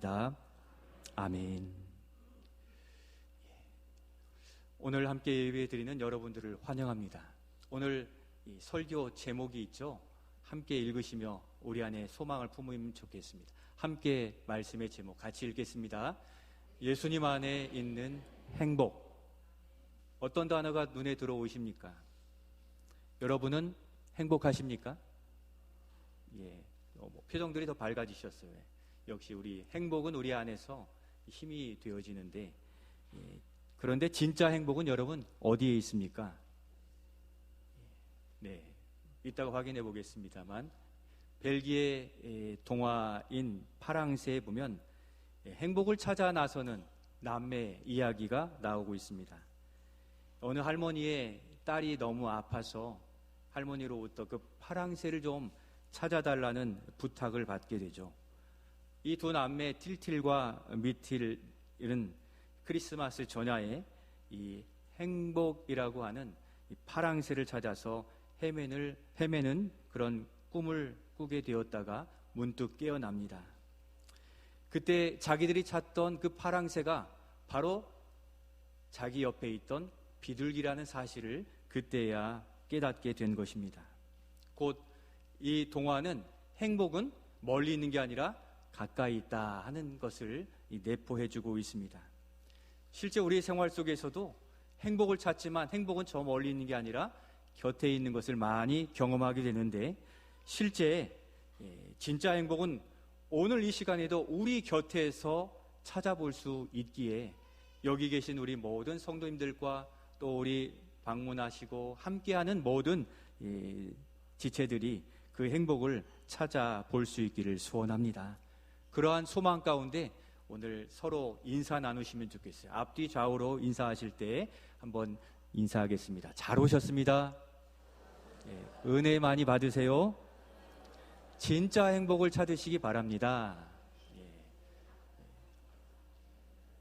기도하옵나이다. 아멘. 오늘 함께 예배드리는 여러분들을 환영합니다. 오늘 이 설교 제목이 있죠. 함께 읽으시며 우리 안에 소망을 품으면 좋겠습니다. 함께 말씀의 제목 같이 읽겠습니다. 예수님 안에 있는 행복. 어떤 단어가 눈에 들어오십니까? 여러분은 행복하십니까? 표정들이 더 밝아지셨어요. 역시 우리 행복은 우리 안에서 힘이 되어지는데, 그런데 진짜 행복은 여러분 어디에 있습니까? 이따가 확인해 보겠습니다만, 벨기에 동화인 파랑새에 보면 행복을 찾아 나서는 남매 이야기가 나오고 있습니다. 어느 할머니의 딸이 너무 아파서 할머니로부터 그 파랑새를 좀 찾아달라는 부탁을 받게 되죠. 이 두 남매 틸틸과 미틸은 크리스마스 전야에 이 행복이라고 하는 이 파랑새를 찾아서 헤매는 그런 꿈을 꾸게 되었다가 문득 깨어납니다. 그때 자기들이 찾던 그 파랑새가 바로 자기 옆에 있던 비둘기라는 사실을 그때야 깨닫게 된 것입니다. 곧 이 동화는 행복은 멀리 있는 게 아니라 가까이 있다 하는 것을 내포해주고 있습니다. 실제 우리의 생활 속에서도 행복을 찾지만 행복은 저 멀리 있는 게 아니라 곁에 있는 것을 많이 경험하게 되는데, 실제 진짜 행복은 오늘 이 시간에도 우리 곁에서 찾아볼 수 있기에 여기 계신 우리 모든 성도님들과 또 우리 방문하시고 함께하는 모든 지체들이 그 행복을 찾아볼 수 있기를 소원합니다. 그러한 소망 가운데 오늘 서로 인사 나누시면 좋겠어요. 앞뒤 좌우로 인사하실 때 한번 인사하겠습니다. 잘 오셨습니다. 은혜 많이 받으세요. 진짜 행복을 찾으시기 바랍니다.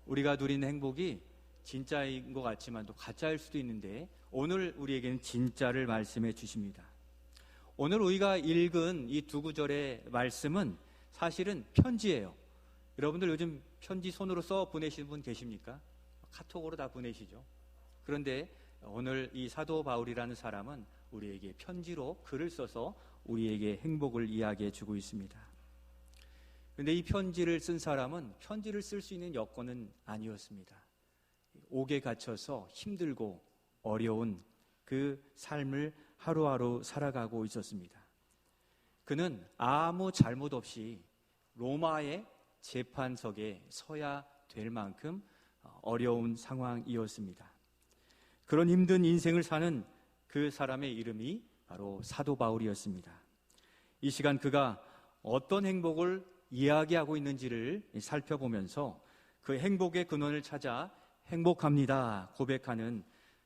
우리가 누리는 행복이 진짜인 것 같지만 또 가짜일 수도 있는데, 오늘 우리에게는 진짜를 말씀해 주십니다. 오늘 우리가 읽은 이 두 구절의 말씀은 사실은 편지예요. 여러분들 요즘 편지 손으로 써 보내시는 분 계십니까? 카톡으로 다 보내시죠. 그런데 오늘 이 사도 바울이라는 사람은 우리에게 편지로 글을 써서 우리에게 행복을 이야기해 주고 있습니다. 그런데 이 편지를 쓴 사람은 편지를 쓸 수 있는 여건은 아니었습니다. 옥에 갇혀서 힘들고 어려운 그 삶을 하루하루 살아가고 있었습니다. 그는 아무 잘못 없이 로마의 재판석에 서야 될 만큼 어려운 상황이었습니다. 그런 힘든 인생을 사는 그 사람의 이름이 바로 사도 바울이었습니다. 이 시간 그가 어떤 행복을 이야기하고 있는지를 살펴보면서 그 행복의 근원을 찾아 행복합니다 고백하는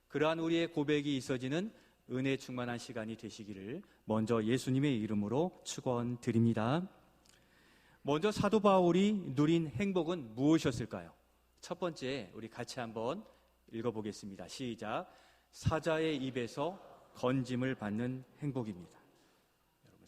그러한 우리의 고백이 있어지는 은혜 충만한 시간이 되시기를 먼저 예수님의 이름으로 축원드립니다. 먼저 사도 바울이 누린 행복은 무엇이었을까요? 첫 번째, 우리 같이 한번 읽어보겠습니다. 시작. 사자의 입에서 건짐을 받는 행복입니다. 여러분,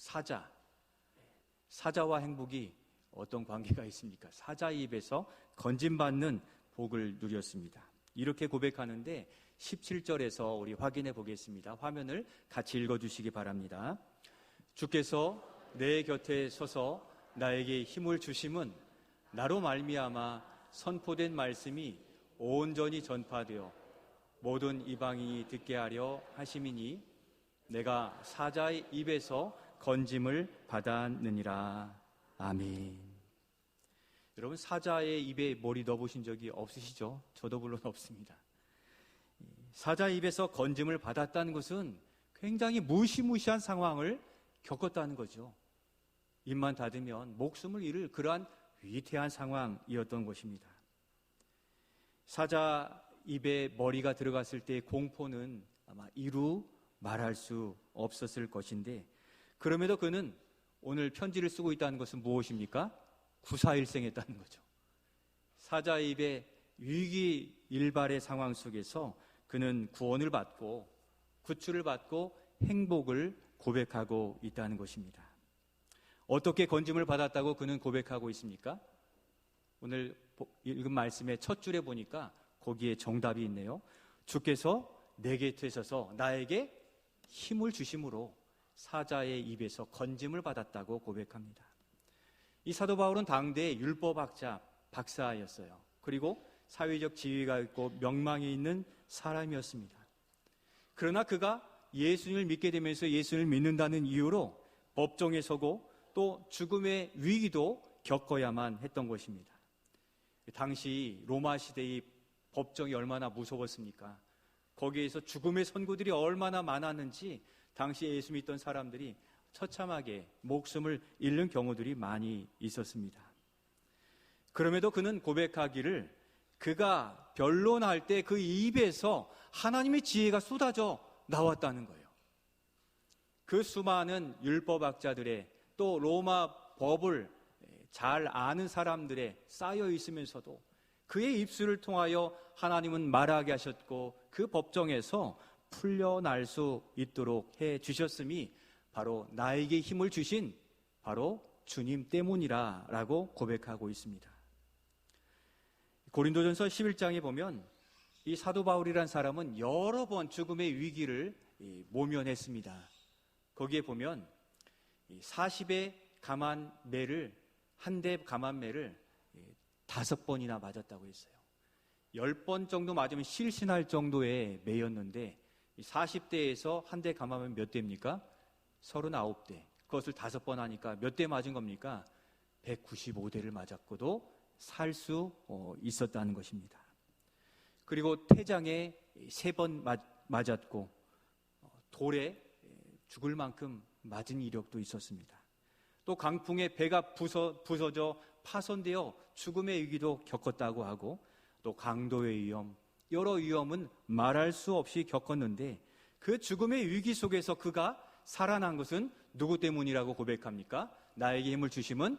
사자와 행복이 어떤 관계가 있습니까? 사자의 입에서 건짐받는 복을 누렸습니다. 이렇게 고백하는데 17절에서 우리 확인해 보겠습니다. 화면을 같이 읽어주시기 바랍니다. 주께서 내 곁에 서서 나에게 힘을 주심은 나로 말미암아 선포된 말씀이 온전히 전파되어 모든 이방인이 듣게 하려 하심이니 내가 사자의 입에서 건짐을 받았느니라. 아멘. 여러분, 사자의 입에 머리 넣어보신 적이 없으시죠? 저도 물론 없습니다. 사자의 입에서 건짐을 받았다는 것은 굉장히 무시무시한 상황을 겪었다는 거죠. 입만 닫으면 목숨을 잃을 그러한 위태한 상황이었던 것입니다. 사자 입에 머리가 들어갔을 때의 공포는 아마 이루 말할 수 없었을 것인데, 그럼에도 그는 오늘 편지를 쓰고 있다는 것은 무엇입니까? 구사일생했다는 거죠. 사자 입에 위기일발의 상황 속에서 그는 구원을 받고 구출을 받고 행복을 고백하고 있다는 것입니다. 어떻게 건짐을 받았다고 그는 고백하고 있습니까? 오늘 읽은 말씀의 첫 줄에 보니까 거기에 정답이 있네요. 주께서 내 곁에 서서 나에게 힘을 주심으로 사자의 입에서 건짐을 받았다고 고백합니다. 이 사도 바울은 당대의 율법학자 박사였어요. 그리고 사회적 지위가 있고 명망이 있는 사람이었습니다. 그러나 그가 예수님을 믿게 되면서 예수님을 믿는다는 이유로 법정에 서고 또 죽음의 위기도 겪어야만 했던 것입니다. 당시 로마 시대의 법정이 얼마나 무서웠습니까? 거기에서 죽음의 선고들이 얼마나 많았는지 당시 예수 믿던 사람들이 처참하게 목숨을 잃는 경우들이 많이 있었습니다. 그럼에도 그는 고백하기를 그가 변론할 때 그 입에서 하나님의 지혜가 쏟아져 나왔다는 거예요. 그 수많은 율법학자들의 또 로마 법을 잘 아는 사람들의 쌓여 있으면서도 그의 입술을 통하여 하나님은 말하게 하셨고 그 법정에서 풀려날 수 있도록 해 주셨음이 바로 나에게 힘을 주신 바로 주님 때문이라고 고백하고 있습니다. 고린도전서 11장에 보면 이 사도 바울이란 사람은 여러 번 죽음의 위기를 모면했습니다. 거기에 보면 40의 가만매를 한 대 가만매를 5번이나 맞았다고 했어요. 10번 정도 맞으면 실신할 정도의 매였는데 40대에서 한 대 가만매 몇 대입니까? 39대. 그것을 5번 하니까 몇 대 맞은 겁니까? 195대를 맞았고도 살 수 있었다는 것입니다. 그리고 태장에 3번 맞았고 돌에 죽을 만큼 맞은 이력도 있었습니다. 또 강풍에 배가 부서져 파손되어 죽음의 위기도 겪었다고 하고 또 강도의 위험, 여러 위험은 말할 수 없이 겪었는데 그 죽음의 위기 속에서 그가 살아난 것은 누구 때문이라고 고백합니까? 나에게 힘을 주심은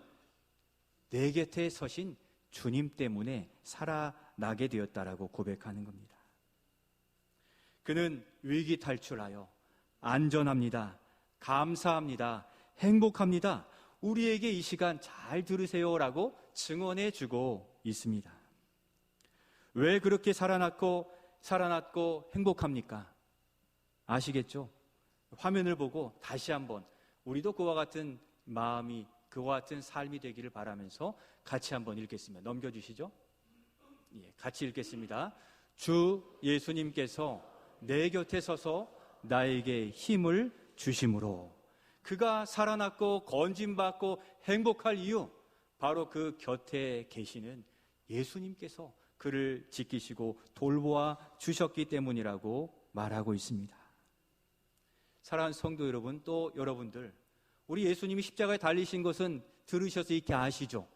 내 곁에 서신 주님 때문에 살아나게 되었다라고 고백하는 겁니다. 그는 위기 탈출하여 안전합니다, 감사합니다, 행복합니다, 우리에게 이 시간 잘 들으세요라고 증언해 주고 있습니다. 왜 그렇게 살아났고 행복합니까? 아시겠죠? 화면을 보고 다시 한번 우리도 그와 같은 마음이 그와 같은 삶이 되기를 바라면서 같이 한번 읽겠습니다. 넘겨주시죠. 예, 같이 읽겠습니다. 주 예수님께서 내 곁에 서서 나에게 힘을 주심으로 그가 살아났고 건짐받고 행복할 이유 바로 그 곁에 계시는 예수님께서 그를 지키시고 돌보아 주셨기 때문이라고 말하고 있습니다. 사랑하는 성도 여러분, 또 여러분들, 우리 예수님이 십자가에 달리신 것은 들으셔서 이렇게 아시죠?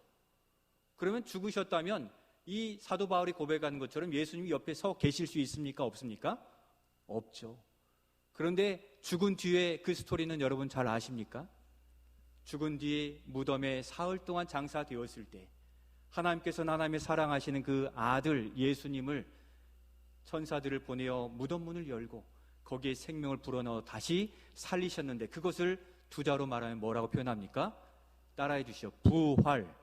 그러면 죽으셨다면 이 사도 바울이 고백하는 것처럼 예수님이 옆에 서 계실 수 있습니까? 없습니까? 없죠. 그런데 죽은 뒤에 그 스토리는 여러분 잘 아십니까? 죽은 뒤에 무덤에 사흘 동안 장사되었을 때 하나님께서는 하나님의 사랑하시는 그 아들 예수님을 천사들을 보내어 무덤 문을 열고 거기에 생명을 불어넣어 다시 살리셨는데 그것을 두 자로 말하면 뭐라고 표현합니까? 따라해 주시오. 부활.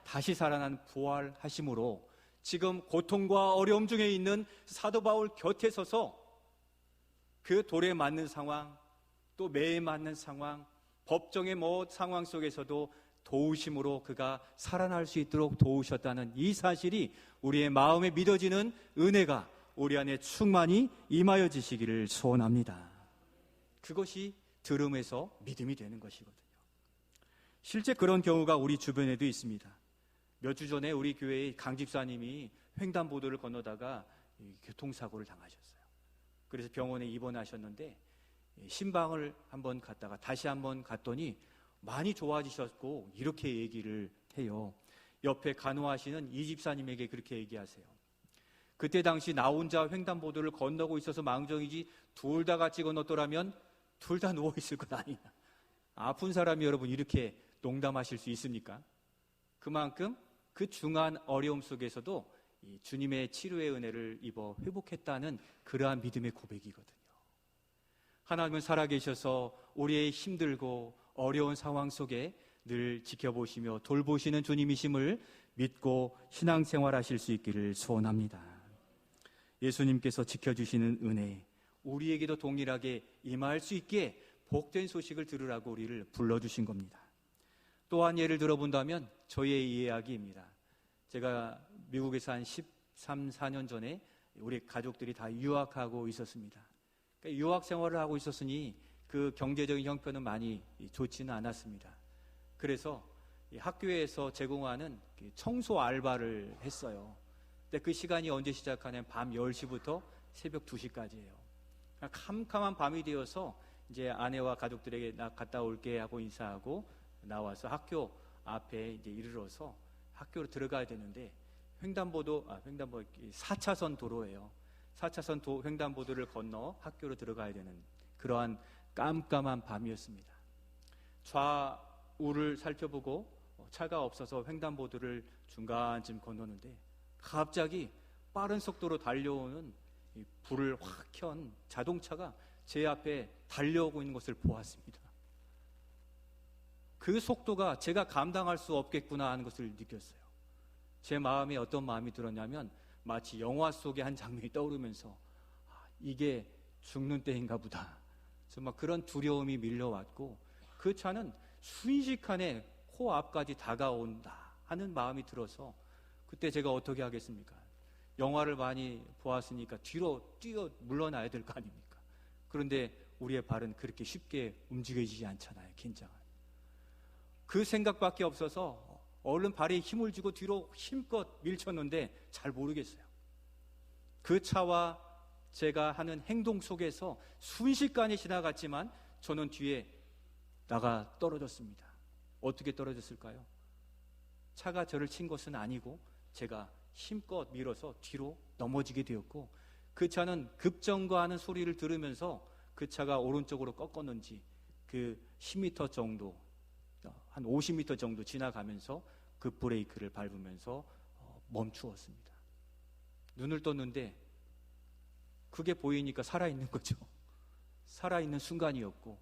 다시 살아난 부활하심으로 지금 고통과 어려움 중에 있는 사도 바울 곁에 서서 그 돌에 맞는 상황, 또 매에 맞는 상황, 법정의 상황 속에서도 도우심으로 그가 살아날 수 있도록 도우셨다는 이 사실이 우리의 마음에 믿어지는 은혜가 우리 안에 충만히 임하여지시기를 소원합니다. 그것이 들음에서 믿음이 되는 것이거든요. 실제 그런 경우가 우리 주변에도 있습니다. 몇 주 전에 우리 교회의 강 집사님이 횡단보도를 건너다가 교통사고를 당하셨어요. 그래서 병원에 입원하셨는데 신방을 한번 갔다가 다시 한번 갔더니 많이 좋아지셨고 이렇게 얘기를 해요. 옆에 간호하시는 이 집사님에게 그렇게 얘기하세요. 그때 당시 나 혼자 횡단보도를 건너고 있어서 망정이지 둘 다 같이 건넜더라면 둘 다 누워있을 것 아니냐. 아픈 사람이 여러분 이렇게 농담하실 수 있습니까? 그만큼 그 중한 어려움 속에서도 이 주님의 치료의 은혜를 입어 회복했다는 그러한 믿음의 고백이거든요. 하나님은 살아계셔서 우리의 힘들고 어려운 상황 속에 늘 지켜보시며 돌보시는 주님이심을 믿고 신앙생활 하실 수 있기를 소원합니다. 예수님께서 지켜주시는 은혜, 우리에게도 동일하게 임할 수 있게 복된 소식을 들으라고 우리를 불러주신 겁니다. 또한 예를 들어본다면 저의 이야기입니다. 제가 미국에서 한 13, 14년 전에 우리 가족들이 다 유학하고 있었습니다. 그러니까 유학 생활을 하고 있었으니 그 경제적인 형편은 많이 좋지는 않았습니다. 그래서 학교에서 제공하는 청소 알바를 했어요. 근데 그 시간이 언제 시작하냐면 밤 10시부터 새벽 2시까지예요. 캄캄한 밤이 되어서 이제 아내와 가족들에게 나 갔다 올게 하고 인사하고 나와서 학교 앞에 이제 이르러서 학교로 들어가야 되는데 횡단보도 4차선 도로예요. 4차선 횡단보도를 건너 학교로 들어가야 되는 그러한 깜깜한 밤이었습니다. 좌우를 살펴보고 차가 없어서 횡단보도를 중간쯤 건너는데 갑자기 빠른 속도로 달려오는 불을 확 켠 자동차가 제 앞에 달려오고 있는 것을 보았습니다. 그 속도가 제가 감당할 수 없겠구나 하는 것을 느꼈어요. 제 마음에 어떤 마음이 들었냐면 마치 영화 속의 한 장면이 떠오르면서 이게 죽는 때인가 보다. 정말 그런 두려움이 밀려왔고 그 차는 순식간에 코앞까지 다가온다 하는 마음이 들어서 그때 제가 어떻게 하겠습니까? 영화를 많이 보았으니까 뒤로 뛰어 물러나야 될 거 아닙니까? 그런데 우리의 발은 그렇게 쉽게 움직여지지 않잖아요. 긴장은. 그 생각밖에 없어서 얼른 발에 힘을 주고 뒤로 힘껏 밀쳤는데 잘 모르겠어요. 그 차와 제가 하는 행동 속에서 순식간에 지나갔지만 저는 뒤에 나가 떨어졌습니다. 어떻게 떨어졌을까요? 차가 저를 친 것은 아니고 제가 힘껏 밀어서 뒤로 넘어지게 되었고 그 차는 급정거하는 소리를 들으면서 그 차가 오른쪽으로 꺾었는지 그 10m 정도 한 50m 정도 지나가면서 급브레이크를 밟으면서 멈추었습니다. 눈을 떴는데 그게 보이니까 살아있는 거죠. 살아있는 순간이었고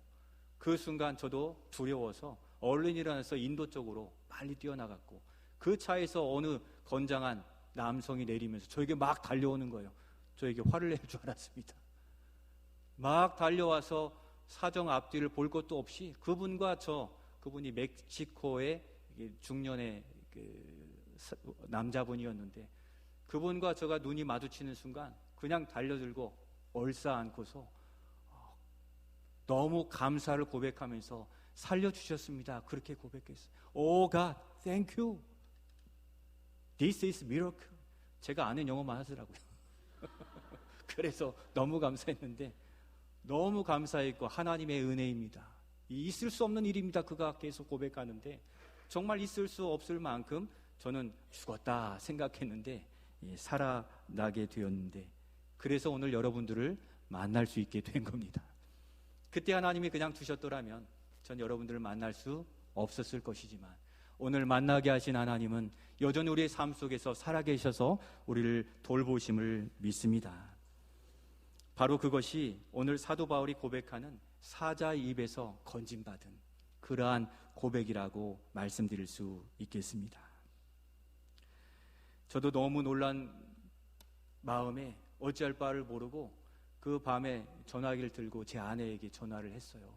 그 순간 저도 두려워서 얼른 일어나서 인도 쪽으로 빨리 뛰어나갔고 그 차에서 어느 건장한 남성이 내리면서 저에게 막 달려오는 거예요. 저에게 화를 낼 줄 알았습니다. 막 달려와서 사정 앞뒤를 볼 것도 없이 그분이 멕시코의 중년의 남자분이었는데 그분과 제가 눈이 마주치는 순간 그냥 달려들고 얼싸안고서 너무 감사를 고백하면서 살려주셨습니다. 그렇게 고백했어요. Oh God, thank you. This is miracle. 제가 아는 영어만 하더라고요. 그래서 너무 감사했는데 너무 감사했고 하나님의 은혜입니다. 있을 수 없는 일입니다. 그가 계속 고백하는데 정말 있을 수 없을 만큼 저는 죽었다 생각했는데 살아나게 되었는데 그래서 오늘 여러분들을 만날 수 있게 된 겁니다. 그때 하나님이 그냥 두셨더라면 전 여러분들을 만날 수 없었을 것이지만 오늘 만나게 하신 하나님은 여전히 우리의 삶 속에서 살아계셔서 우리를 돌보심을 믿습니다. 바로 그것이 오늘 사도 바울이 고백하는 사자의 입에서 건진받은 그러한 고백이라고 말씀드릴 수 있겠습니다. 저도 너무 놀란 마음에 어찌할 바를 모르고 그 밤에 전화기를 들고 제 아내에게 전화를 했어요.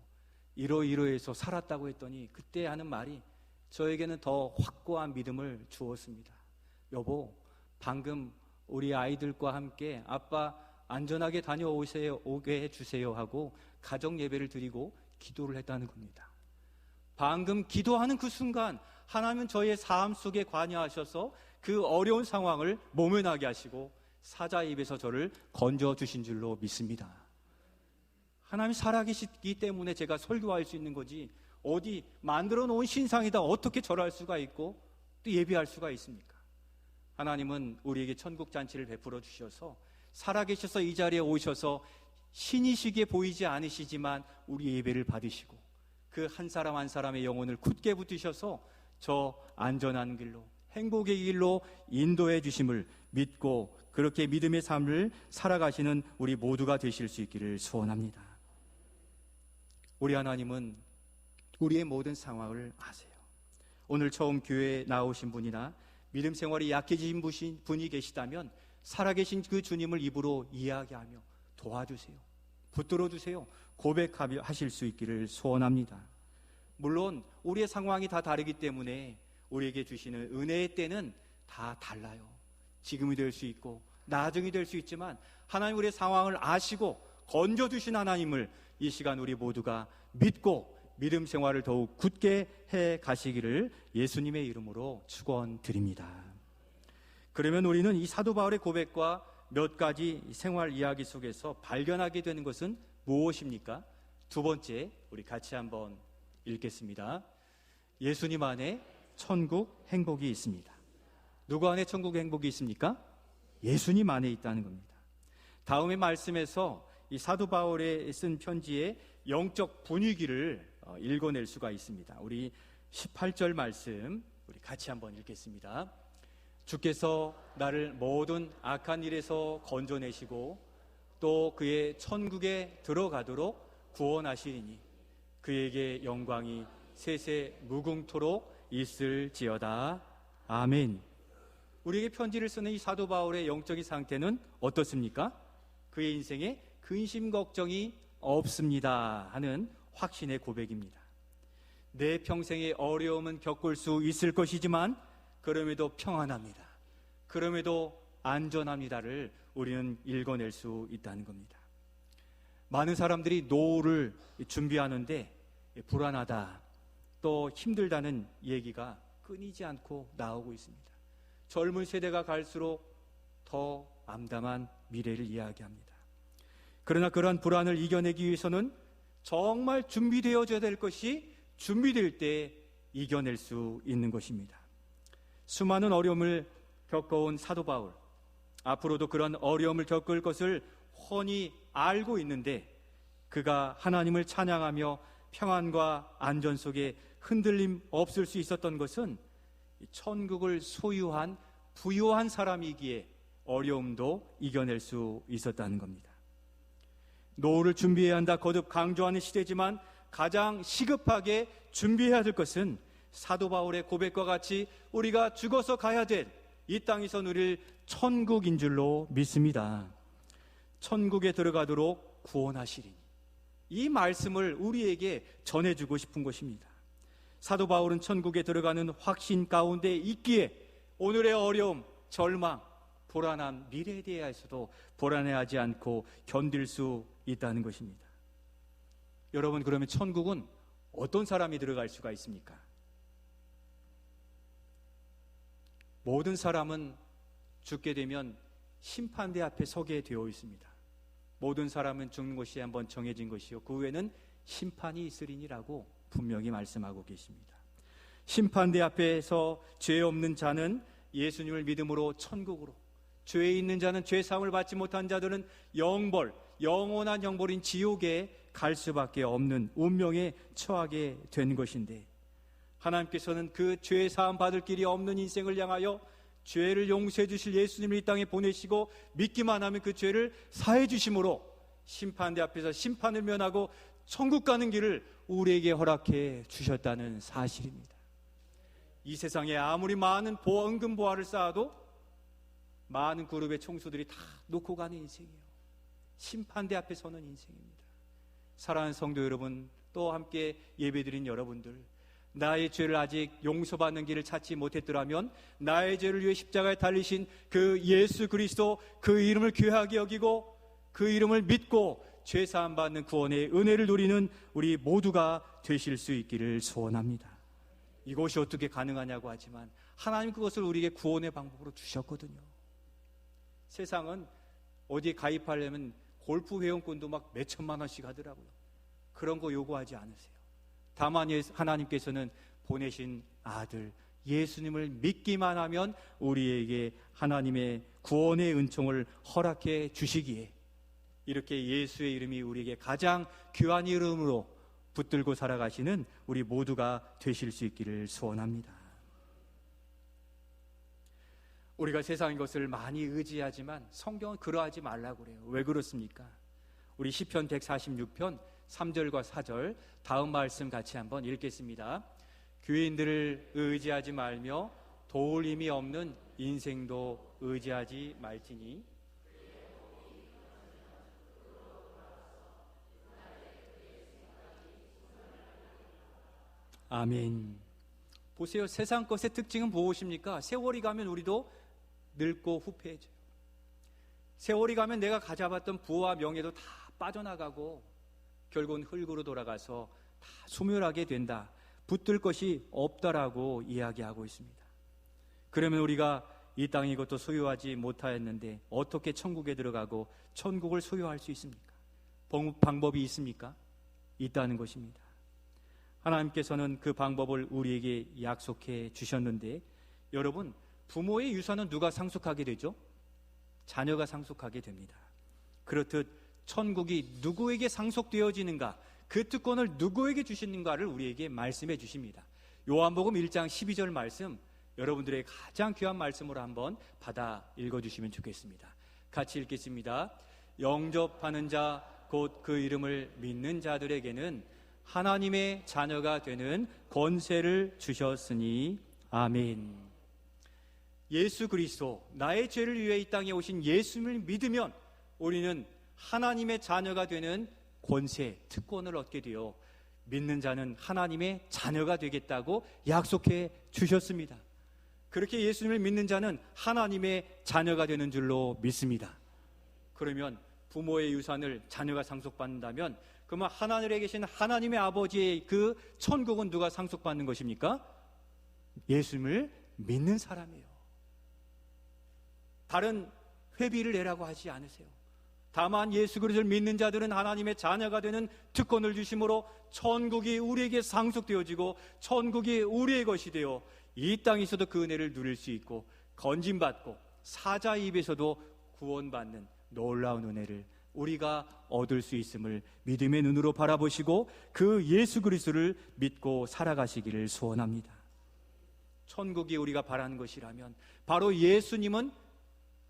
이러이러해서 살았다고 했더니 그때 하는 말이 저에게는 더 확고한 믿음을 주었습니다. 여보, 방금 우리 아이들과 함께 아빠 안전하게 오게 해주세요 하고 가정 예배를 드리고 기도를 했다는 겁니다. 방금 기도하는 그 순간 하나님은 저의 삶 속에 관여하셔서 그 어려운 상황을 모면하게 하시고 사자의 입에서 저를 건져주신 줄로 믿습니다. 하나님이 살아계시기 때문에 제가 설교할 수 있는 거지 어디 만들어 놓은 신상이다 어떻게 절할 수가 있고 또 예배할 수가 있습니까? 하나님은 우리에게 천국 잔치를 베풀어 주셔서 살아계셔서 이 자리에 오셔서 신이시기에 보이지 않으시지만 우리 예배를 받으시고 그 한 사람 한 사람의 영혼을 굳게 붙이셔서 저 안전한 길로 행복의 길로 인도해 주심을 믿고 그렇게 믿음의 삶을 살아가시는 우리 모두가 되실 수 있기를 소원합니다. 우리 하나님은 우리의 모든 상황을 아세요. 오늘 처음 교회에 나오신 분이나 믿음 생활이 약해진 분이 계시다면 살아계신 그 주님을 입으로 이야기하며 도와주세요. 붙들어 주세요. 고백하실 수 있기를 소원합니다. 물론 우리의 상황이 다 다르기 때문에 우리에게 주시는 은혜의 때는 다 달라요. 지금이 될 수 있고 나중이 될 수 있지만 하나님 우리의 상황을 아시고 건져주신 하나님을 이 시간 우리 모두가 믿고 믿음 생활을 더욱 굳게 해 가시기를 예수님의 이름으로 축원드립니다. 그러면 우리는 이 사도 바울의 고백과 몇 가지 생활 이야기 속에서 발견하게 되는 것은 무엇입니까? 두 번째, 우리 같이 한번 읽겠습니다. 예수님 안에 천국 행복이 있습니다. 누구 안에 천국 행복이 있습니까? 예수님 안에 있다는 겁니다. 다음의 말씀에서 이 사도 바울의 쓴 편지의 영적 분위기를 읽어낼 수가 있습니다. 우리 18절 말씀 우리 같이 한번 읽겠습니다. 주께서 나를 모든 악한 일에서 건져내시고 또 그의 천국에 들어가도록 구원하시리니 그에게 영광이 세세 무궁토록 있을지어다. 아멘. 우리에게 편지를 쓰는 이 사도 바울의 영적인 상태는 어떻습니까? 그의 인생에 근심 걱정이 없습니다 하는 확신의 고백입니다. 내 평생의 어려움은 겪을 수 있을 것이지만 그럼에도 평안합니다. 그럼에도 안전합니다를 우리는 읽어낼 수 있다는 겁니다. 많은 사람들이 노후를 준비하는데 불안하다 또 힘들다는 얘기가 끊이지 않고 나오고 있습니다. 젊은 세대가 갈수록 더 암담한 미래를 이야기합니다. 그러나 그러한 불안을 이겨내기 위해서는 정말 준비되어져야 될 것이 준비될 때 이겨낼 수 있는 것입니다. 수많은 어려움을 겪어온 사도 바울, 앞으로도 그런 어려움을 겪을 것을 훤히 알고 있는데 그가 하나님을 찬양하며 평안과 안전 속에 흔들림 없을 수 있었던 것은 천국을 소유한 부유한 사람이기에 어려움도 이겨낼 수 있었다는 겁니다. 노후를 준비해야 한다 거듭 강조하는 시대지만 가장 시급하게 준비해야 될 것은 사도 바울의 고백과 같이 우리가 죽어서 가야 될 이 땅에서 누릴 천국인 줄로 믿습니다. 천국에 들어가도록 구원하시리니 이 말씀을 우리에게 전해주고 싶은 것입니다. 사도 바울은 천국에 들어가는 확신 가운데 있기에 오늘의 어려움, 절망, 불안한 미래에 대해서도 불안해하지 않고 견딜 수 있다는 것입니다. 여러분, 그러면 천국은 어떤 사람이 들어갈 수가 있습니까? 모든 사람은 죽게 되면 심판대 앞에 서게 되어 있습니다. 모든 사람은 죽는 것이 한번 정해진 것이요 그 후에는 심판이 있으리니라고 분명히 말씀하고 계십니다. 심판대 앞에서 죄 없는 자는 예수님을 믿음으로 천국으로, 죄에 있는 자는 죄 사함을 받지 못한 자들은 영벌, 영원한 형벌인 지옥에 갈 수밖에 없는 운명에 처하게 된 것인데 하나님께서는 그 죄 사함 받을 길이 없는 인생을 향하여 죄를 용서해 주실 예수님을 이 땅에 보내시고 믿기만 하면 그 죄를 사해 주심으로 심판대 앞에서 심판을 면하고 천국 가는 길을 우리에게 허락해 주셨다는 사실입니다. 이 세상에 아무리 많은 은금 보화를 쌓아도 많은 그룹의 총수들이 다 놓고 가는 인생이에요. 심판대 앞에 서는 인생입니다. 사랑하는 성도 여러분, 또 함께 예배드린 여러분들, 나의 죄를 아직 용서받는 길을 찾지 못했더라면 나의 죄를 위해 십자가에 달리신 그 예수 그리스도, 그 이름을 귀하게 여기고 그 이름을 믿고 죄 사함 받는 구원의 은혜를 누리는 우리 모두가 되실 수 있기를 소원합니다. 이것이 어떻게 가능하냐고 하지만 하나님 그것을 우리에게 구원의 방법으로 주셨거든요. 세상은 어디에 가입하려면 골프 회원권도 막 몇 천만 원씩 하더라고요. 그런 거 요구하지 않으세요. 다만 하나님께서는 보내신 아들 예수님을 믿기만 하면 우리에게 하나님의 구원의 은총을 허락해 주시기에 이렇게 예수의 이름이 우리에게 가장 귀한 이름으로 붙들고 살아가시는 우리 모두가 되실 수 있기를 소원합니다. 우리가 세상의 것을 많이 의지하지만 성경은 그러하지 말라고 그래요. 왜 그렇습니까? 우리 시편 146편 3절과 4절 다음 말씀 같이 한번 읽겠습니다. 교인들을 의지하지 말며 도울 힘이 없는 인생도 의지하지 말지니 아멘. 보세요. 세상 것의 특징은 무엇입니까? 세월이 가면 우리도 늙고 후패해져요. 세월이 가면 내가 가져봤던 부와 명예도 다 빠져나가고 결국은 흙으로 돌아가서 다 소멸하게 된다. 붙들 것이 없다라고 이야기하고 있습니다. 그러면 우리가 이 땅 이것도 소유하지 못하였는데 어떻게 천국에 들어가고 천국을 소유할 수 있습니까? 방법이 있습니까? 있다는 것입니다. 하나님께서는 그 방법을 우리에게 약속해 주셨는데, 여러분, 부모의 유산은 누가 상속하게 되죠? 자녀가 상속하게 됩니다. 그렇듯 천국이 누구에게 상속되어지는가, 그 특권을 누구에게 주시는가를 우리에게 말씀해 주십니다. 요한복음 1장 12절 말씀, 여러분들의 가장 귀한 말씀으로 한번 받아 읽어주시면 좋겠습니다. 같이 읽겠습니다. 영접하는 자, 곧 그 이름을 믿는 자들에게는 하나님의 자녀가 되는 권세를 주셨으니 아멘. 예수 그리스도, 나의 죄를 위해 이 땅에 오신 예수님을 믿으면 우리는 하나님의 자녀가 되는 권세, 특권을 얻게 되어 믿는 자는 하나님의 자녀가 되겠다고 약속해 주셨습니다. 그렇게 예수님을 믿는 자는 하나님의 자녀가 되는 줄로 믿습니다. 그러면 부모의 유산을 자녀가 상속받는다면 그러면 하늘에 계신 하나님의 아버지의 그 천국은 누가 상속받는 것입니까? 예수님을 믿는 사람이에요. 다른 회비를 내라고 하지 않으세요. 다만 예수 그리스도를 믿는 자들은 하나님의 자녀가 되는 특권을 주심으로 천국이 우리에게 상속되어지고 천국이 우리의 것이 되어 이 땅에서도 그 은혜를 누릴 수 있고 건짐받고 사자의 입에서도 구원받는 놀라운 은혜를 우리가 얻을 수 있음을 믿음의 눈으로 바라보시고 그 예수 그리스도를 믿고 살아가시기를 소원합니다. 천국이 우리가 바라는 것이라면 바로 예수님은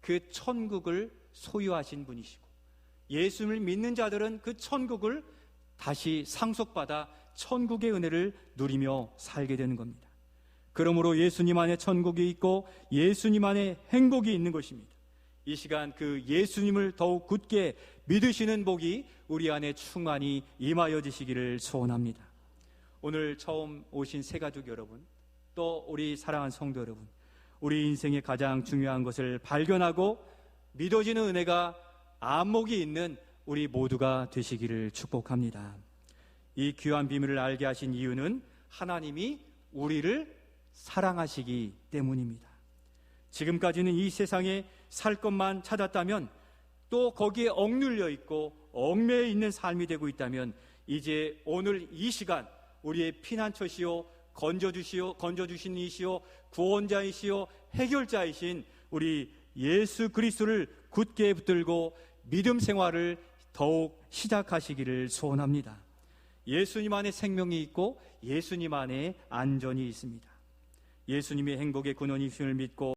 그 천국을 소유하신 분이시고 예수님을 믿는 자들은 그 천국을 다시 상속받아 천국의 은혜를 누리며 살게 되는 겁니다. 그러므로 예수님 안에 천국이 있고 예수님 안에 행복이 있는 것입니다. 이 시간 그 예수님을 더욱 굳게 믿으시는 복이 우리 안에 충만히 임하여지시기를 소원합니다. 오늘 처음 오신 새가족 여러분, 또 우리 사랑하는 성도 여러분, 우리 인생의 가장 중요한 것을 발견하고 믿어지는 은혜가 안목이 있는 우리 모두가 되시기를 축복합니다. 이 귀한 비밀을 알게 하신 이유는 하나님이 우리를 사랑하시기 때문입니다. 지금까지는 이 세상에 살 것만 찾았다면, 또 거기에 억눌려 있고 얽매여 있는 삶이 되고 있다면, 이제 오늘 이 시간 우리의 피난처시오, 건져주신 이시오, 구원자이시오, 해결자이신 우리 예수 그리스도를 굳게 붙들고 믿음 생활을 더욱 시작하시기를 소원합니다. 예수님 안에 생명이 있고 예수님 안에 안전이 있습니다. 예수님의 행복의 근원이심을 믿고